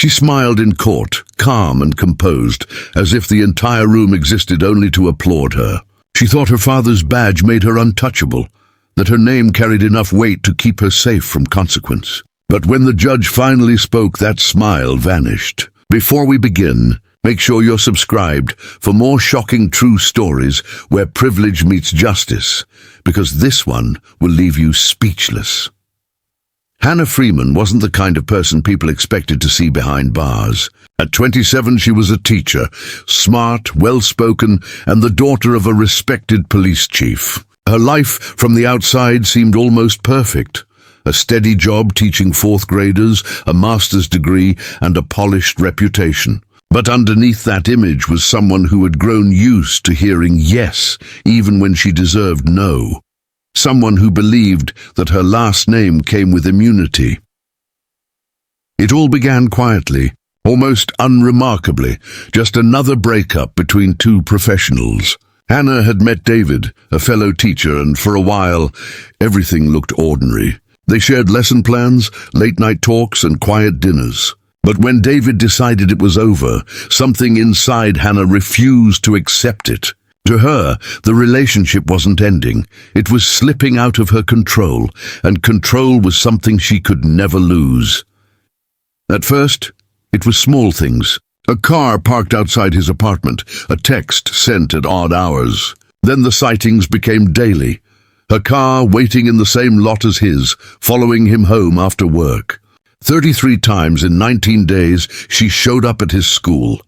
She smiled in court, calm and composed, as if the entire room existed only to applaud her. She thought her father's badge made her untouchable, that her name carried enough weight to keep her safe from consequence. But when the judge finally spoke, that smile vanished. Before we begin, make sure you're subscribed for more shocking true stories where privilege meets justice, because this one will leave you speechless. Hannah Freeman wasn't the kind of person people expected to see behind bars. At 27, she was a teacher, smart, well-spoken, and the daughter of a respected police chief. Her life from the outside seemed almost perfect. A steady job teaching fourth graders, a master's degree, and a polished reputation. But underneath that image was someone who had grown used to hearing yes, even when she deserved no. Someone who believed that her last name came with immunity. It all began quietly, almost unremarkably, just another breakup between two professionals. Hannah had met David, a fellow teacher, and for a while, everything looked ordinary. They shared lesson plans, late-night talks, and quiet dinners. But when David decided it was over, something inside Hannah refused to accept it. To her, the relationship wasn't ending. It was slipping out of her control, and control was something she could never lose. At first, it was small things. A car parked outside his apartment, a text sent at odd hours. Then the sightings became daily. Her car waiting in the same lot as his, following him home after work. 33 times in 19 days, she showed up at his school.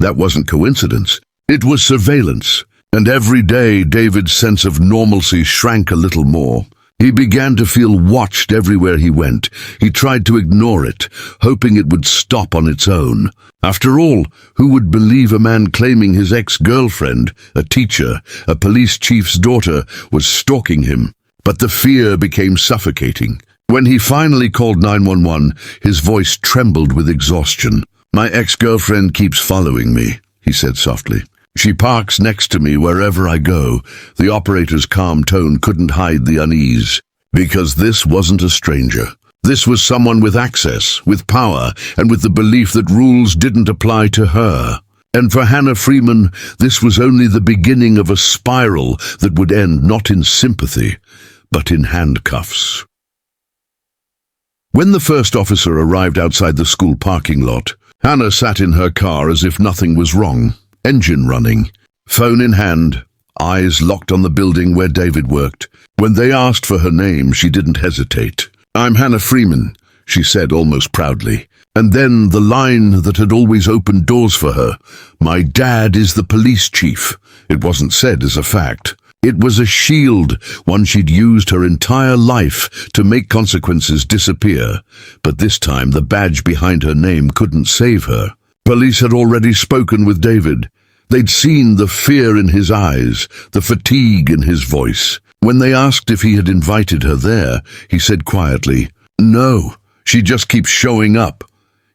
That wasn't coincidence. It was surveillance. And every day, David's sense of normalcy shrank a little more. He began to feel watched everywhere he went. He tried to ignore it, hoping it would stop on its own. After all, who would believe a man claiming his ex-girlfriend, a teacher, a police chief's daughter, was stalking him? But the fear became suffocating. When he finally called 911, his voice trembled with exhaustion. "My ex-girlfriend keeps following me," he said softly. "She parks next to me wherever I go." The operator's calm tone couldn't hide the unease. Because this wasn't a stranger. This was someone with access, with power, and with the belief that rules didn't apply to her. And for Hannah Freeman, this was only the beginning of a spiral that would end not in sympathy, but in handcuffs. When the first officer arrived outside the school parking lot, Hannah sat in her car as if nothing was wrong. Engine running, phone in hand, eyes locked on the building where David worked. When they asked for her name, she didn't hesitate. "I'm Hannah Freeman," she said almost proudly. And then the line that had always opened doors for her, "My dad is the police chief." It wasn't said as a fact. It was a shield, one she'd used her entire life to make consequences disappear. But this time the badge behind her name couldn't save her. Police had already spoken with David. They'd seen the fear in his eyes, the fatigue in his voice. When they asked if he had invited her there, he said quietly, "No, she just keeps showing up."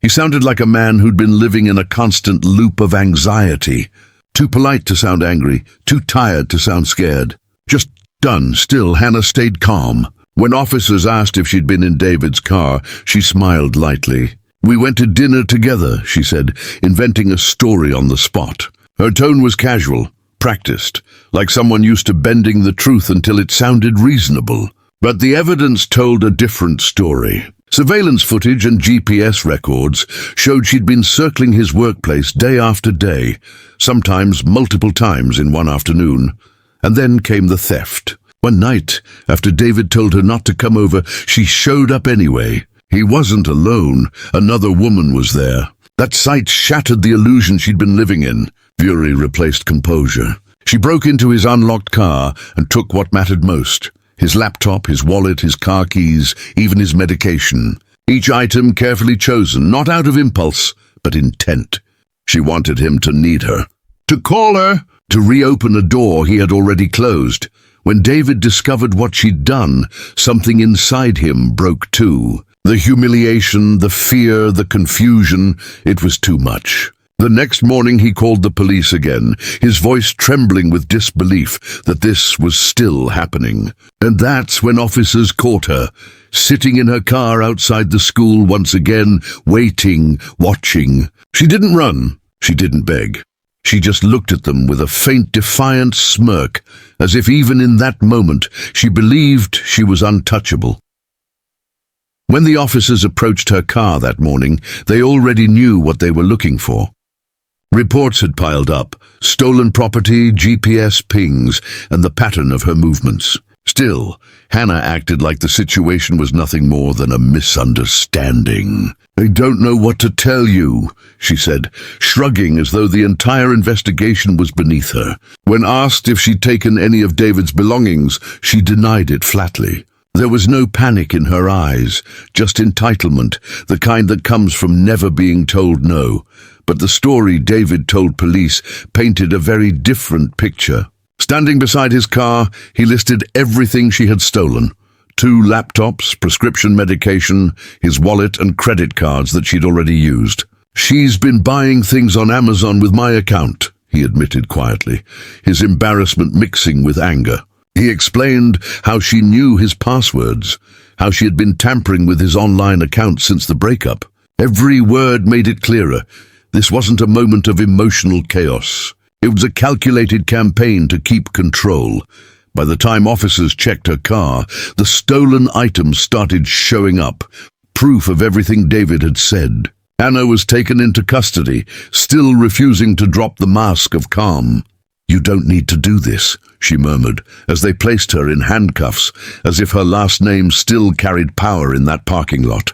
He sounded like a man who'd been living in a constant loop of anxiety. Too polite to sound angry, too tired to sound scared. Just done. Still, Hannah stayed calm. When officers asked if she'd been in David's car, she smiled lightly. "We went to dinner together," she said, inventing a story on the spot. Her tone was casual, practiced, like someone used to bending the truth until it sounded reasonable. But the evidence told a different story. Surveillance footage and GPS records showed she'd been circling his workplace day after day, sometimes multiple times in one afternoon. And then came the theft. One night, after David told her not to come over, she showed up anyway. He wasn't alone. Another woman was there. That sight shattered the illusion she'd been living in. Fury replaced composure. She broke into his unlocked car and took what mattered most. His laptop, his wallet, his car keys, even his medication. Each item carefully chosen, not out of impulse, but intent. She wanted him to need her. To call her, to reopen a door he had already closed. When David discovered what she'd done, something inside him broke too. The humiliation, the fear, the confusion, it was too much. The next morning he called the police again, his voice trembling with disbelief that this was still happening. And that's when officers caught her, sitting in her car outside the school once again, waiting, watching. She didn't run, she didn't beg. She just looked at them with a faint, defiant smirk, as if even in that moment she believed she was untouchable. When the officers approached her car that morning, they already knew what they were looking for. Reports had piled up, stolen property, GPS pings, and the pattern of her movements. Still, Hannah acted like the situation was nothing more than a misunderstanding. "I don't know what to tell you," she said, shrugging as though the entire investigation was beneath her. When asked if she'd taken any of David's belongings, she denied it flatly. There was no panic in her eyes, just entitlement, the kind that comes from never being told no. But the story David told police painted a very different picture. Standing beside his car, he listed everything she had stolen. 2 laptops, prescription medication, his wallet and credit cards that she'd already used. "She's been buying things on Amazon with my account," he admitted quietly, his embarrassment mixing with anger. He explained how she knew his passwords, how she had been tampering with his online account since the breakup. Every word made it clearer. This wasn't a moment of emotional chaos. It was a calculated campaign to keep control. By the time officers checked her car, the stolen items started showing up, proof of everything David had said. Hannah was taken into custody, still refusing to drop the mask of calm. "You don't need to do this," she murmured, as they placed her in handcuffs, as if her last name still carried power in that parking lot.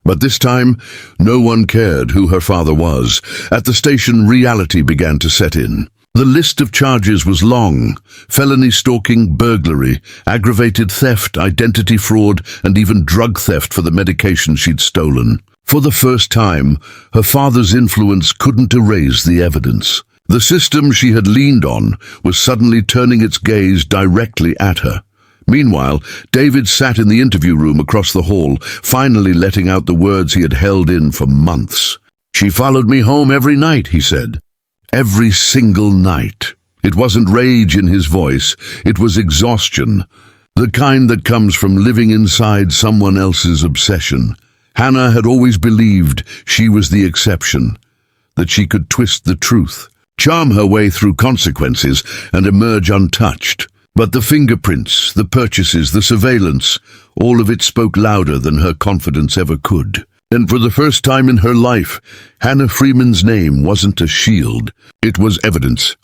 But this time, no one cared who her father was. At the station, reality began to set in. The list of charges was long: felony stalking, burglary, aggravated theft, identity fraud, and even drug theft for the medication she'd stolen. For the first time, her father's influence couldn't erase the evidence. The system she had leaned on was suddenly turning its gaze directly at her. Meanwhile, David sat in the interview room across the hall, finally letting out the words he had held in for months. "She followed me home every night," he said. Every single night. It wasn't rage in his voice, it was exhaustion, the kind that comes from living inside someone else's obsession. Hannah had always believed she was the exception, that she could twist the truth, charm her way through consequences, and emerge untouched. But the fingerprints, the purchases, the surveillance, all of it spoke louder than her confidence ever could. And for the first time in her life, Hannah Freeman's name wasn't a shield, it was evidence.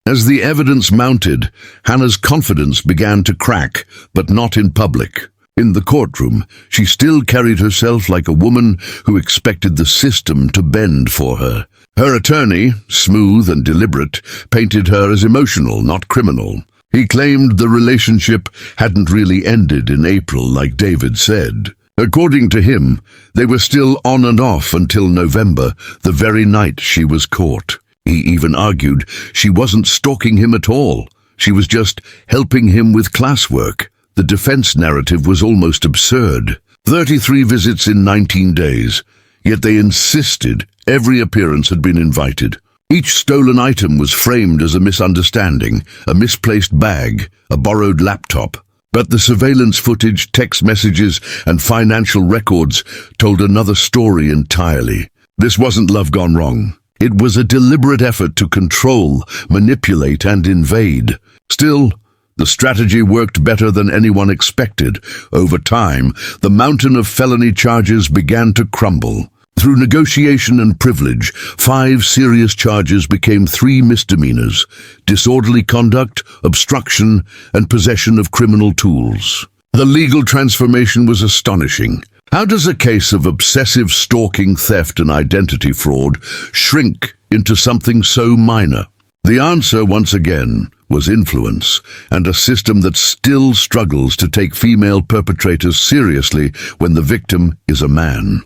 As the evidence mounted, Hannah's confidence began to crack, but not in public. In the courtroom, she still carried herself like a woman who expected the system to bend for her. Her attorney, smooth and deliberate, painted her as emotional, not criminal. He claimed the relationship hadn't really ended in April like David said. According to him, they were still on and off until November, the very night she was caught. He even argued she wasn't stalking him at all. She was just helping him with classwork. The defense narrative was almost absurd. 33 visits in 19 days. Yet they insisted every appearance had been invited. Each stolen item was framed as a misunderstanding, a misplaced bag, a borrowed laptop. But the surveillance footage, text messages, and financial records told another story entirely. This wasn't love gone wrong. It was a deliberate effort to control, manipulate, and invade. Still, the strategy worked better than anyone expected. Over time, the mountain of felony charges began to crumble. Through negotiation and privilege, 5 serious charges became 3 misdemeanors: disorderly conduct, obstruction, and possession of criminal tools. The legal transformation was astonishing. How does a case of obsessive stalking, theft, and identity fraud shrink into something so minor? The answer, once again, was influence, and a system that still struggles to take female perpetrators seriously when the victim is a man.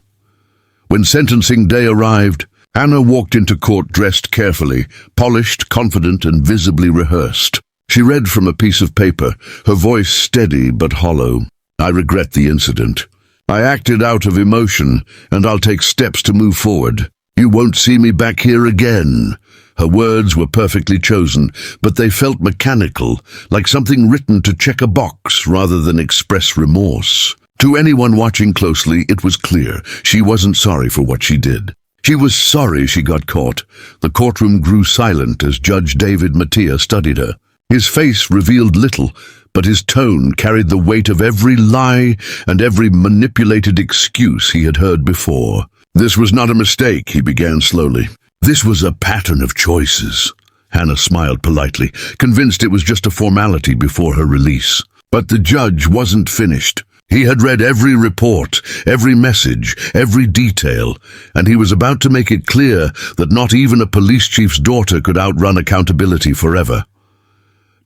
When sentencing day arrived, Hannah walked into court dressed carefully, polished, confident, and visibly rehearsed. She read from a piece of paper, her voice steady but hollow. "I regret the incident. I acted out of emotion, and I'll take steps to move forward. "You won't see me back here again." Her words were perfectly chosen, but they felt mechanical, like something written to check a box rather than express remorse. To anyone watching closely, it was clear she wasn't sorry for what she did. She was sorry she got caught. The courtroom grew silent as Judge David Mattia studied her. His face revealed little, but his tone carried the weight of every lie and every manipulated excuse he had heard before. "This was not a mistake," he began slowly. "This was a pattern of choices." Hannah smiled politely, convinced it was just a formality before her release. But the judge wasn't finished. He had read every report, every message, every detail, and he was about to make it clear that not even a police chief's daughter could outrun accountability forever.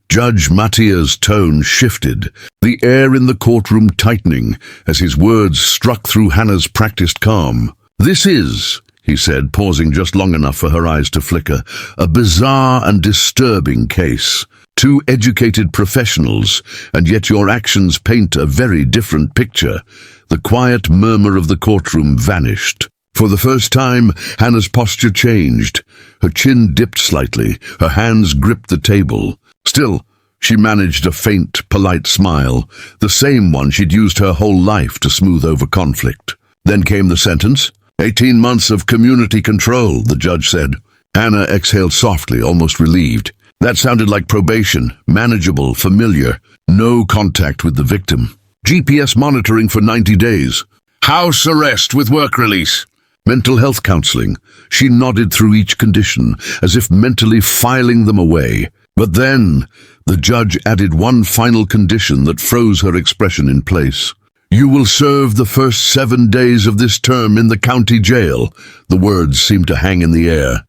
Judge Mattia's tone shifted, the air in the courtroom tightening as his words struck through Hannah's practiced calm. "This is," he said, pausing just long enough for her eyes to flicker, "a bizarre and disturbing case. Two educated professionals, and yet your actions paint a very different picture." The quiet murmur of the courtroom vanished. For the first time, Hannah's posture changed. Her chin dipped slightly, her hands gripped the table. Still, she managed a faint, polite smile, the same one she'd used her whole life to smooth over conflict. Then came the sentence. 18 months of community control, the judge said. Hannah exhaled softly, almost relieved. That sounded like probation, manageable, familiar, no contact with the victim. GPS monitoring for 90 days. House arrest with work release. Mental health counseling. She nodded through each condition, as if mentally filing them away. But then, the judge added one final condition that froze her expression in place. "You will serve the first 7 days of this term in the county jail." The words seemed to hang in the air.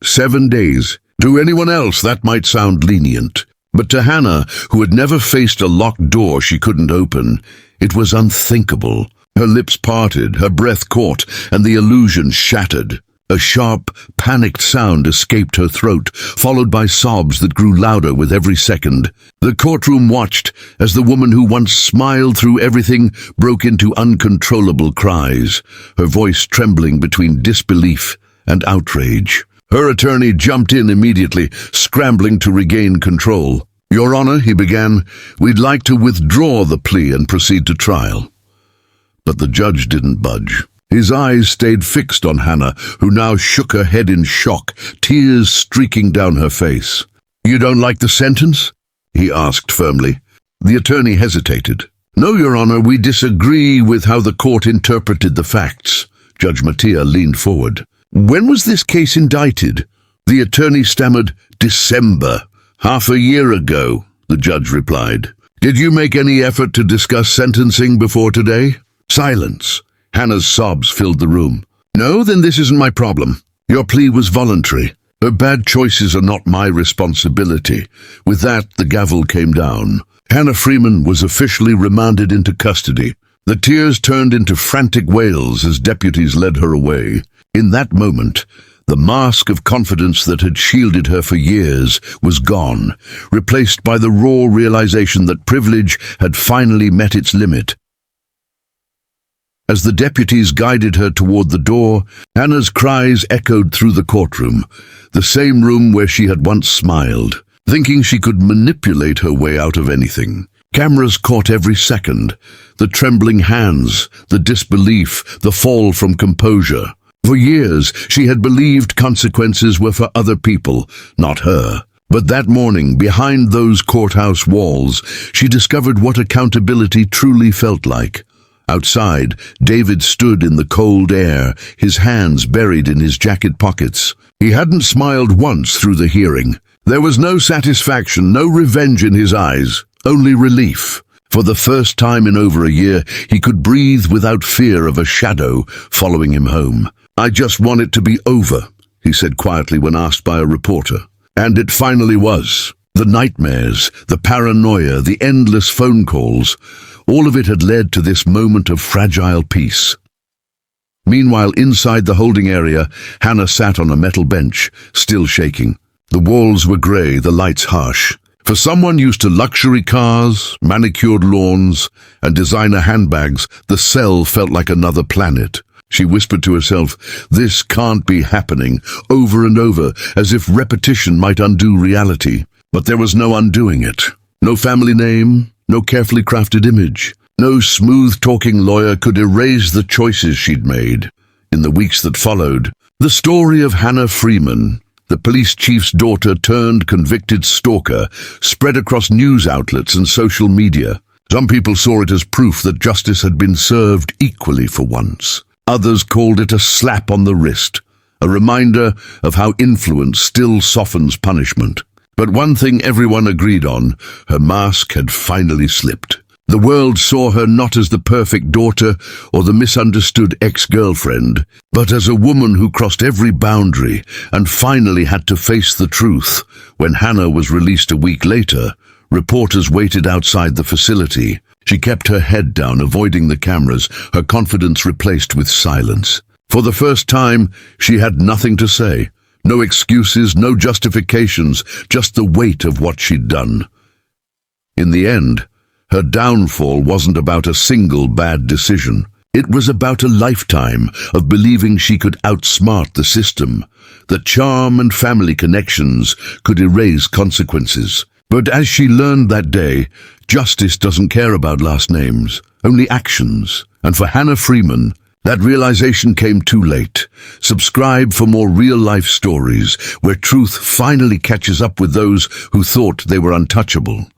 7 days. To anyone else, that might sound lenient. But to Hannah, who had never faced a locked door she couldn't open, it was unthinkable. Her lips parted, her breath caught, and the illusion shattered. A sharp, panicked sound escaped her throat, followed by sobs that grew louder with every second. The courtroom watched as the woman who once smiled through everything broke into uncontrollable cries, her voice trembling between disbelief and outrage. Her attorney jumped in immediately, scrambling to regain control. "Your Honor," he began, "we'd like to withdraw the plea and proceed to trial." But the judge didn't budge. His eyes stayed fixed on Hannah, who now shook her head in shock, tears streaking down her face. "You don't like the sentence?" he asked firmly. The attorney hesitated. "No, Your Honor, we disagree with how the court interpreted the facts." Judge Mattia leaned forward. "When was this case indicted?" The attorney stammered, "December. Half a year ago," the judge replied. "Did you make any effort to discuss sentencing before today?" Silence. Hannah's sobs filled the room. "No, then this isn't my problem. Your plea was voluntary. Her bad choices are not my responsibility." With that, the gavel came down. Hannah Freeman was officially remanded into custody. The tears turned into frantic wails as deputies led her away. In that moment, the mask of confidence that had shielded her for years was gone, replaced by the raw realization that privilege had finally met its limit. As the deputies guided her toward the door, Hannah's cries echoed through the courtroom, the same room where she had once smiled, thinking she could manipulate her way out of anything. Cameras caught every second, the trembling hands, the disbelief, the fall from composure. For years, she had believed consequences were for other people, not her. But that morning, behind those courthouse walls, she discovered what accountability truly felt like. Outside, David stood in the cold air, his hands buried in his jacket pockets. He hadn't smiled once through the hearing. There was no satisfaction, no revenge in his eyes, only relief. For the first time in over a year, he could breathe without fear of a shadow following him home. "I just want it to be over," he said quietly when asked by a reporter. And it finally was. The nightmares, the paranoia, the endless phone calls, all of it had led to this moment of fragile peace. Meanwhile, inside the holding area, Hannah sat on a metal bench, still shaking. The walls were grey, the lights harsh. For someone used to luxury cars, manicured lawns, and designer handbags, the cell felt like another planet. She whispered to herself, "This can't be happening," over and over, as if repetition might undo reality. But there was no undoing it. No family name, no carefully crafted image. No smooth-talking lawyer could erase the choices she'd made. In the weeks that followed, the story of Hannah Freeman, the police chief's daughter turned convicted stalker, spread across news outlets and social media. Some people saw it as proof that justice had been served equally for once. Others called it a slap on the wrist, a reminder of how influence still softens punishment. But one thing everyone agreed on: her mask had finally slipped. The world saw her not as the perfect daughter or the misunderstood ex-girlfriend, but as a woman who crossed every boundary and finally had to face the truth. When Hannah was released a week later, reporters waited outside the facility. She kept her head down, avoiding the cameras, her confidence replaced with silence. For the first time, she had nothing to say. No excuses, no justifications, just the weight of what she'd done. In the end, her downfall wasn't about a single bad decision. It was about a lifetime of believing she could outsmart the system, that charm and family connections could erase consequences. But as she learned that day, justice doesn't care about last names, only actions. And for Hannah Freeman, that realization came too late. Subscribe for more real-life stories where truth finally catches up with those who thought they were untouchable.